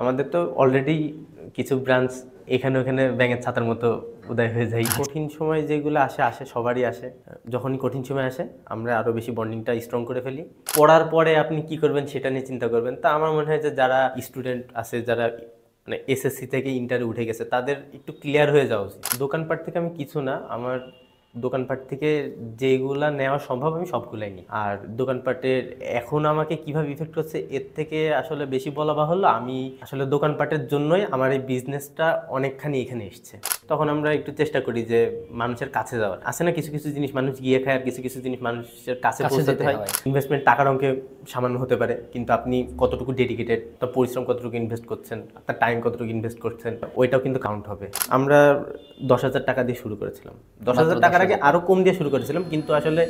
আমাদের তো অলরেডি কিছু ব্রাঞ্চ এখানে ওখানে ব্যাঙের ছাতার মতো উদয় হয়ে যায়। কঠিন সময় যেগুলো আসে আসে সবারই আসে। যখনই কঠিন সময় আসে আমরা আরও বেশি বন্ডিংটা স্ট্রং করে ফেলি। পড়ার পরে আপনি কি করবেন সেটা নিয়ে চিন্তা করবেন। তা আমার মনে হয় যে যারা স্টুডেন্ট আছে, যারা মানে এসএসসি থেকে ইন্টারে উঠে গেছে, তাদের একটু ক্লিয়ার হয়ে যাওয়া উচিত। দোকানপাট থেকে আমি কিছু না, আমার দোকানপাট থেকে যেগুলা নেওয়া সম্ভব আমি সবগুলাই নিই। আর দোকানপাটের এখন আমাকে কিভাবে ইফেক্ট করছে এর থেকে আসলে বেশি বলা বাহুল্য, আমি আসলে দোকানপাটের জন্যই আমার এই বিজনেসটা অনেকখানি এখানে এসছে। তখন আমরা একটু চেষ্টা করি যে মানুষের কাছে যাওয়ার। আছে না কিছু কিছু জিনিস মানুষ গিয়ে খায়, আর কিছু কিছু জিনিস মানুষের কাছে পৌঁছাতে হয়। ইনভেস্টমেন্ট টাকার অঙ্কে সামান্য হতে পারে, কিন্তু আপনি কতটুকু ডেডিকেটেড, তার পরিশ্রম কতটুকু ইনভেস্ট করছেন, আপনার টাইম কতটুকু ইনভেস্ট করছেন, ওইটাও কিন্তু কাউন্ট হবে। আমরা 10,000 টাকা দিয়ে শুরু করেছিলাম। 10,000 টাকার আগে আরো কম দিয়ে শুরু করেছিলাম, কিন্তু আসলে